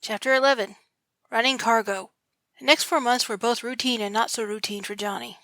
Chapter 11. Running Cargo. The next 4 months were both routine and not so routine for Johnny.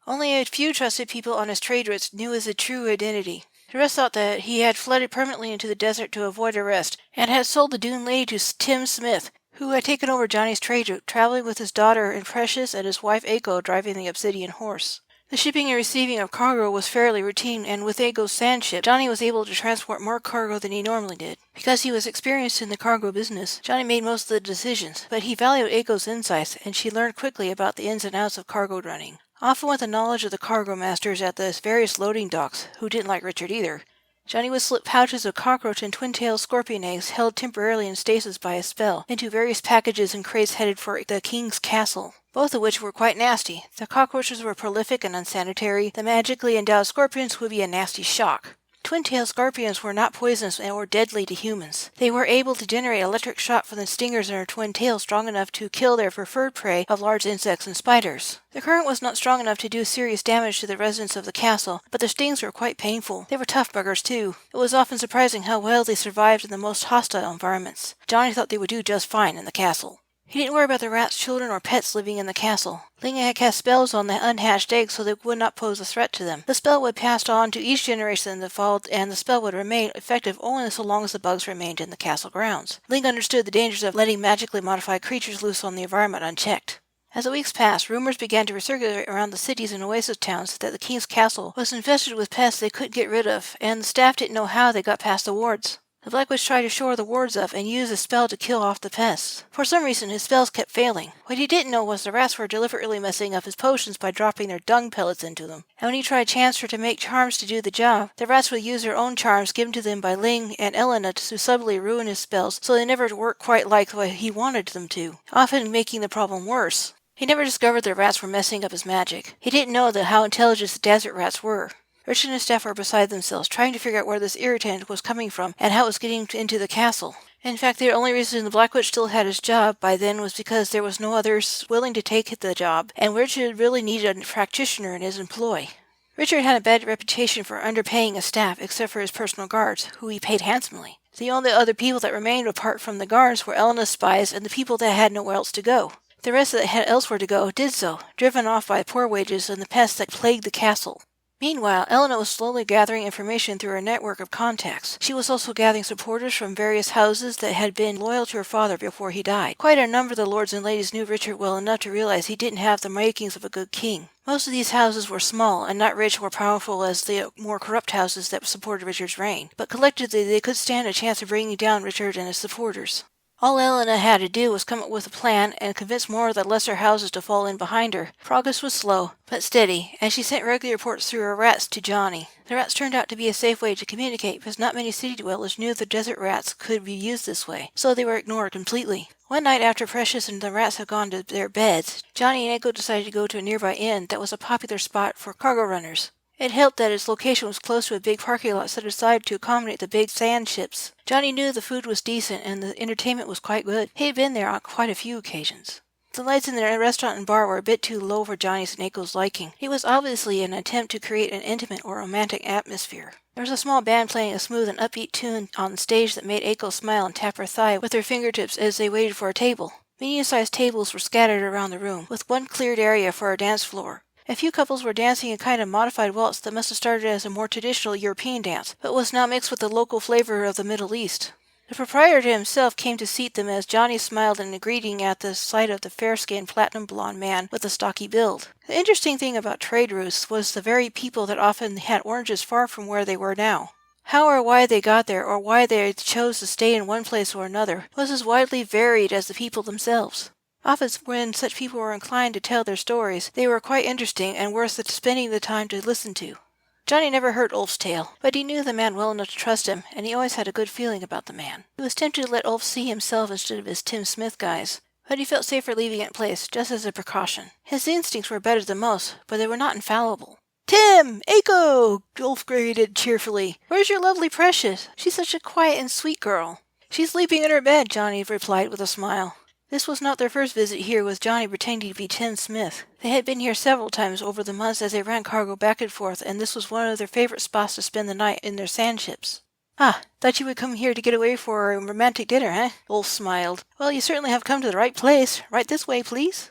Only a few trusted people on his trade routes knew his true identity. The rest thought that he had fled permanently into the desert to avoid arrest, and had sold the Dune Lady to Tim Smith, who had taken over Johnny's trade route, traveling with his daughter and Precious and his wife Aiko driving the Obsidian horse. The shipping and receiving of cargo was fairly routine, and with Aiko's sand ship, Johnny was able to transport more cargo than he normally did. Because he was experienced in the cargo business, Johnny made most of the decisions, but he valued Aiko's insights, and she learned quickly about the ins and outs of cargo running. Often with the knowledge of the cargo masters at the various loading docks, who didn't like Richard either, Johnny would slip pouches of cockroach and twin-tailed scorpion eggs held temporarily in stasis by a spell into various packages and crates headed for the king's castle, both of which were quite nasty. The cockroaches were prolific and unsanitary. The magically endowed scorpions would be a nasty shock. Twin-tailed scorpions were not poisonous and were deadly to humans. They were able to generate electric shock from the stingers in their twin tails strong enough to kill their preferred prey of large insects and spiders. The current was not strong enough to do serious damage to the residents of the castle, but their stings were quite painful. They were tough buggers too. It was often surprising how well they survived in the most hostile environments. Johnny thought they would do just fine in the castle. He didn't worry about the rats, children, or pets living in the castle. Ling had cast spells on the unhatched eggs so they would not pose a threat to them. The spell would pass on to each generation that followed, and the spell would remain effective only so long as the bugs remained in the castle grounds. Ling understood the dangers of letting magically modified creatures loose on the environment unchecked. As the weeks passed, rumors began to recirculate around the cities and oasis towns that the king's castle was infested with pests they couldn't get rid of, and the staff didn't know how they got past the wards. The Black Witch tried to shore the wards up and use a spell to kill off the pests. For some reason, his spells kept failing. What he didn't know was the rats were deliberately messing up his potions by dropping their dung pellets into them. And when he tried Chancellor to make charms to do the job, the rats would use their own charms given to them by Ling and Elena to subtly ruin his spells so they never worked quite like what he wanted them to, often making the problem worse. He never discovered the rats were messing up his magic. He didn't know how intelligent the desert rats were. Richard and his staff were beside themselves, trying to figure out where this irritant was coming from and how it was getting into the castle. In fact, the only reason the Black Witch still had his job by then was because there was no others willing to take the job, and Richard really needed a practitioner in his employ. Richard had a bad reputation for underpaying his staff, except for his personal guards, who he paid handsomely. The only other people that remained apart from the guards were Elena's spies and the people that had nowhere else to go. The rest that had elsewhere to go did so, driven off by poor wages and the pests that plagued the castle. Meanwhile, Elena was slowly gathering information through her network of contacts. She was also gathering supporters from various houses that had been loyal to her father before he died. Quite a number of the lords and ladies knew Richard well enough to realize he didn't have the makings of a good king. Most of these houses were small and not rich or powerful as the more corrupt houses that supported Richard's reign, but collectively they could stand a chance of bringing down Richard and his supporters. All Elena had to do was come up with a plan and convince more of the lesser houses to fall in behind her. Progress was slow, but steady, and she sent regular reports through her rats to Johnny. The rats turned out to be a safe way to communicate because not many city dwellers knew the desert rats could be used this way, so they were ignored completely. One night after Precious and the rats had gone to their beds, Johnny and Echo decided to go to a nearby inn that was a popular spot for cargo runners. It helped that its location was close to a big parking lot set aside to accommodate the big sand ships. Johnny knew the food was decent and the entertainment was quite good. He had been there on quite a few occasions. The lights in the restaurant and bar were a bit too low for Johnny's and Eiko's liking. It was obviously an attempt to create an intimate or romantic atmosphere. There was a small band playing a smooth and upbeat tune on the stage that made Eiko smile and tap her thigh with her fingertips as they waited for a table. Medium-sized tables were scattered around the room, with one cleared area for a dance floor. A few couples were dancing a kind of modified waltz that must have started as a more traditional European dance, but was now mixed with the local flavor of the Middle East. The proprietor himself came to seat them as Johnny smiled in a greeting at the sight of the fair-skinned, platinum-blonde man with a stocky build. The interesting thing about trade routes was the very people that often had oranges far from where they were now. How or why they got there, or why they chose to stay in one place or another, was as widely varied as the people themselves. Often when such people were inclined to tell their stories, they were quite interesting and worth spending the time to listen to. Johnny never heard Ulf's tale, but he knew the man well enough to trust him, and he always had a good feeling about the man. He was tempted to let Ulf see himself instead of his Tim Smith guise, but he felt safer leaving it in place, just as a precaution. His instincts were better than most, but they were not infallible. "Tim! Eiko!" Ulf greeted cheerfully. "Where's your lovely Precious? She's such a quiet and sweet girl." "She's sleeping in her bed," Johnny replied with a smile. This was not their first visit here with Johnny pretending to be Tim Smith. They had been here several times over the months as they ran cargo back and forth, and this was one of their favorite spots to spend the night in their sand ships. Ah, thought you would come here to get away for a romantic dinner, eh? Ulf smiled. Well, you certainly have come to the right place. Right this way, please.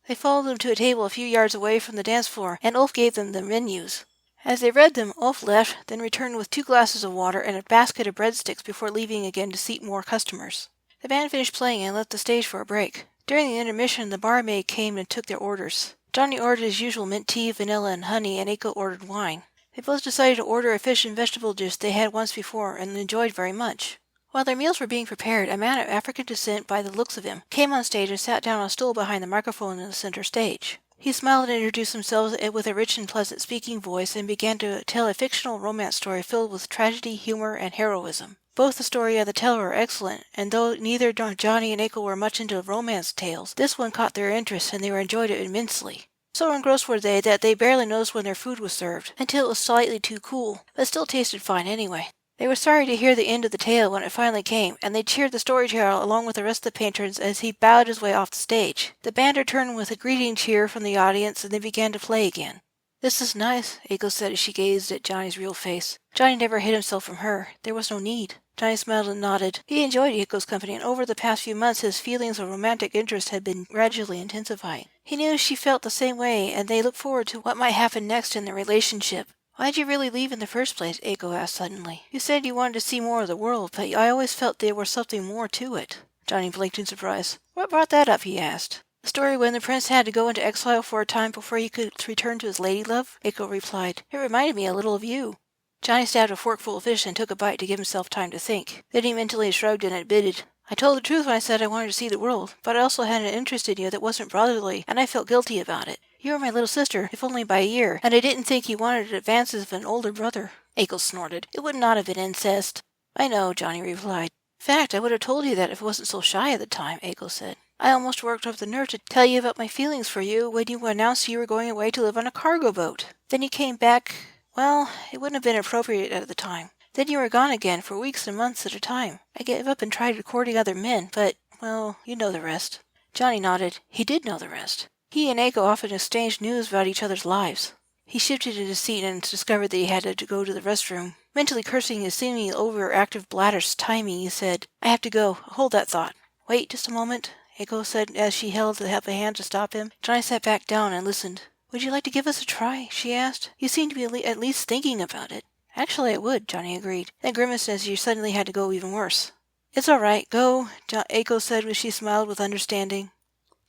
They followed him to a table a few yards away from the dance floor, and Ulf gave them the menus. As they read them, Ulf left, then returned with 2 glasses of water and a basket of breadsticks before leaving again to seat more customers. The band finished playing and left the stage for a break. During the intermission, the barmaid came and took their orders. Johnny ordered his usual mint tea, vanilla, and honey, and Aiko ordered wine. They both decided to order a fish and vegetable dish they had once before and enjoyed very much. While their meals were being prepared, a man of African descent, by the looks of him, came on stage and sat down on a stool behind the microphone in the center stage. He smiled and introduced himself with a rich and pleasant speaking voice and began to tell a fictional romance story filled with tragedy, humor, and heroism. Both the story and the teller were excellent, and though neither Johnny and Aiko were much into romance tales, this one caught their interest and they enjoyed it immensely. So engrossed were they that they barely noticed when their food was served, until it was slightly too cool, but still tasted fine anyway. They were sorry to hear the end of the tale when it finally came, and they cheered the storyteller along with the rest of the patrons as he bowed his way off the stage. The band returned with a greeting cheer from the audience, and they began to play again. This is nice, Aiko said as she gazed at Johnny's real face. Johnny never hid himself from her. There was no need. Johnny smiled and nodded. He enjoyed Aiko's company, and over the past few months his feelings of romantic interest had been gradually intensifying. He knew she felt the same way, and they looked forward to what might happen next in their relationship. Why'd you really leave in the first place? Aiko asked suddenly. You said you wanted to see more of the world, but I always felt there was something more to it. Johnny blinked in surprise. What brought that up? He asked. The story when the prince had to go into exile for a time before he could return to his lady-love? Aiko replied. It reminded me a little of you. Johnny stabbed a forkful of fish and took a bite to give himself time to think. Then he mentally shrugged and admitted, I told the truth when I said I wanted to see the world, but I also had an interest in you that wasn't brotherly, and I felt guilty about it. You were my little sister, if only by a year, and I didn't think you wanted advances of an older brother. Aiko snorted. It would not have been incest. I know, Johnny replied. In fact, I would have told you that if I wasn't so shy at the time, Aiko said. I almost worked up the nerve to tell you about my feelings for you when you announced you were going away to live on a cargo boat. Then you came back. Well, it wouldn't have been appropriate at the time. Then you were gone again for weeks and months at a time. I gave up and tried courting other men, but, well, you know the rest. Johnny nodded. He did know the rest. He and Aiko often exchanged news about each other's lives. He shifted in his seat and discovered that he had to go to the restroom. Mentally cursing his seemingly overactive bladder's timing, he said, I have to go. Hold that thought. Wait just a moment, Aiko said as she held up a hand to stop him. Johnny sat back down and listened. Would you like to give us a try? She asked. You seem to be at least thinking about it. Actually, I would, Johnny agreed, then grimaced as she suddenly had to go even worse. It's all right. Go, Aiko said as she smiled with understanding.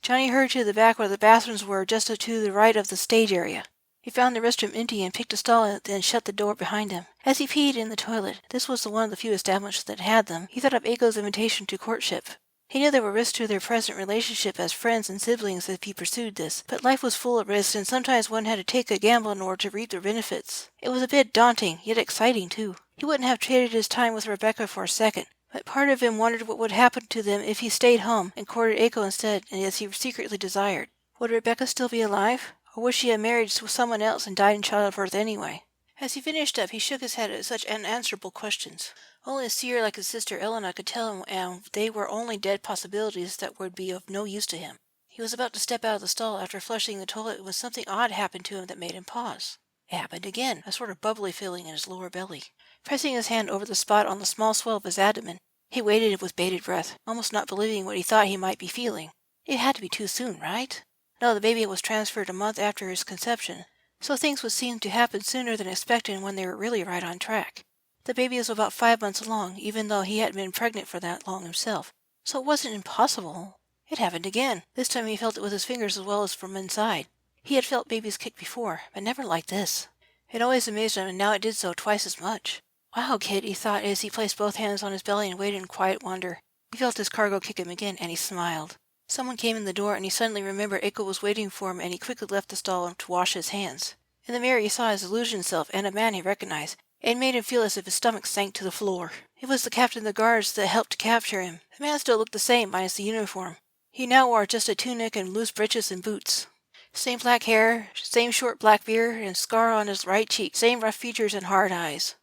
Johnny hurried to the back where the bathrooms were, just to the right of the stage area. He found the restroom empty and picked a stall and then shut the door behind him. As he peed in the toilet, this was one of the few establishments that had them, he thought of Aiko's invitation to courtship. He knew there were risks to their present relationship as friends and siblings if he pursued this, but life was full of risks and sometimes one had to take a gamble in order to reap the benefits. It was a bit daunting, yet exciting too. He wouldn't have traded his time with Rebecca for a second, but part of him wondered what would happen to them if he stayed home and courted Aiko instead, as he secretly desired. Would Rebecca still be alive? Or would she have married someone else and died in childbirth anyway? As he finished up, he shook his head at such unanswerable questions. Only a seer like his sister Elena could tell him, and they were only dead possibilities that would be of no use to him. He was about to step out of the stall after flushing the toilet when something odd happened to him that made him pause. It happened again, a sort of bubbly feeling in his lower belly. Pressing his hand over the spot on the small swell of his abdomen, he waited with bated breath, almost not believing what he thought he might be feeling. It had to be too soon, right? No, the baby was transferred a month after his conception, so things would seem to happen sooner than expected when they were really right on track. The baby was about 5 months along, even though he hadn't been pregnant for that long himself, so it wasn't impossible. It happened again. This time he felt it with his fingers as well as from inside. He had felt babies kick before, but never like this. It always amazed him, and now it did so twice as much. Wow, kid, he thought as he placed both hands on his belly and waited in quiet wonder. He felt his cargo kick him again, and he smiled. Someone came in the door, and he suddenly remembered Aiko was waiting for him, and he quickly left the stall to wash his hands. In the mirror he saw his illusion self and a man he recognized. It made him feel as if his stomach sank to the floor. It was the captain of the guards that helped capture him. The man still looked the same, minus the uniform. He now wore just a tunic and loose breeches and boots. Same black hair, same short black beard, and scar on his right cheek, same rough features and hard eyes.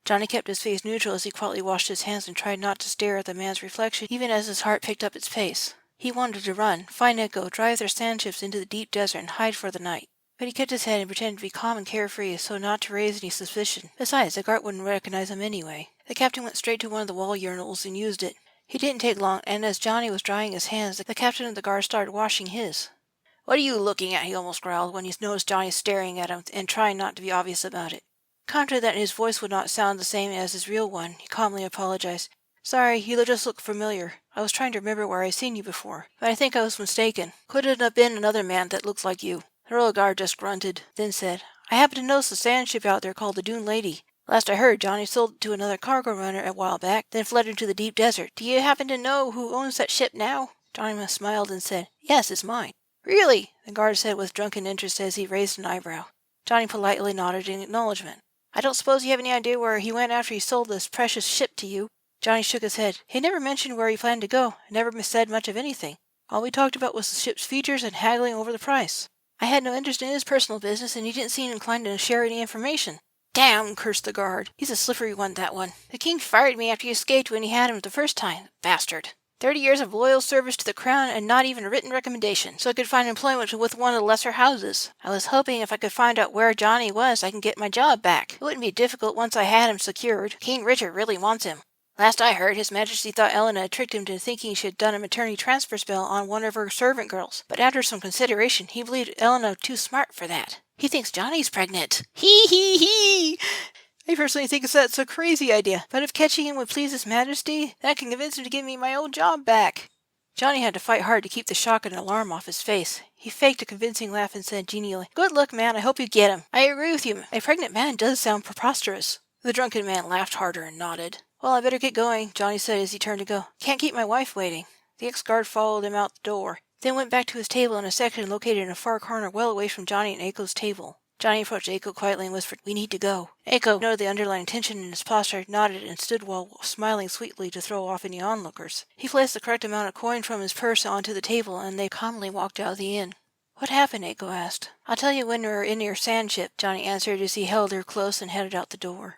Johnny kept his face neutral as he quietly washed his hands and tried not to stare at the man's reflection, even as his heart picked up its pace. He wanted to run, find Aiko, drive their sandships into the deep desert, and hide for the night. But he kept his head and pretended to be calm and carefree so not to raise any suspicion. Besides, the guard wouldn't recognize him anyway. The captain went straight to one of the wall urinals and used it. He didn't take long, and as Johnny was drying his hands, the captain of the guard started washing his. "What are you looking at?" he almost growled when he noticed Johnny staring at him and trying not to be obvious about it. Confident that his voice would not sound the same as his real one, he calmly apologized. "Sorry, you just look familiar. I was trying to remember where I've seen you before, but I think I was mistaken. Couldn't have been another man that looks like you." The royal guard just grunted, then said, "I happen to notice a sand ship out there called the Dune Lady. Last I heard, Johnny sold it to another cargo runner a while back, then fled into the deep desert. Do you happen to know who owns that ship now?" Johnny smiled and said, "Yes, it's mine." "Really?" the guard said with drunken interest as he raised an eyebrow. Johnny politely nodded in acknowledgement. "I don't suppose you have any idea where he went after he sold this precious ship to you?" Johnny shook his head. He never mentioned where he planned to go, and never said much of anything. All we talked about was the ship's features and haggling over the price. I had no interest in his personal business, and he didn't seem inclined to share any information. "Damn!" cursed the guard. "He's a slippery one, that one. The king fired me after he escaped when he had him the first time. Bastard. 30 years of loyal service to the crown and not even a written recommendation, so I could find employment with one of the lesser houses. I was hoping if I could find out where Johnny was, I could get my job back. It wouldn't be difficult once I had him secured. King Richard really wants him. Last I heard, His Majesty thought Elena had tricked him into thinking she had done a maternity transfer spell on one of her servant girls, but after some consideration, he believed Elena too smart for that. He thinks Johnny's pregnant. Hee hee hee! I personally think that's a crazy idea, but if catching him would please His Majesty, that can convince him to give me my old job back." Johnny had to fight hard to keep the shock and alarm off his face. He faked a convincing laugh and said genially, "Good luck, man. I hope you get him. I agree with you. A pregnant man does sound preposterous." The drunken man laughed harder and nodded. "Well, I better get going," Johnny said as he turned to go. "Can't keep my wife waiting." The ex-guard followed him out the door, then went back to his table in a section located in a far corner well away from Johnny and Aiko's table. Johnny approached Aiko quietly and whispered, "We need to go." Aiko noted the underlying tension in his posture, nodded, and stood while smiling sweetly to throw off any onlookers. He placed the correct amount of coin from his purse onto the table, and they calmly walked out of the inn. "What happened?" Aiko asked. "I'll tell you when we're in your sand ship," Johnny answered as he held her close and headed out the door.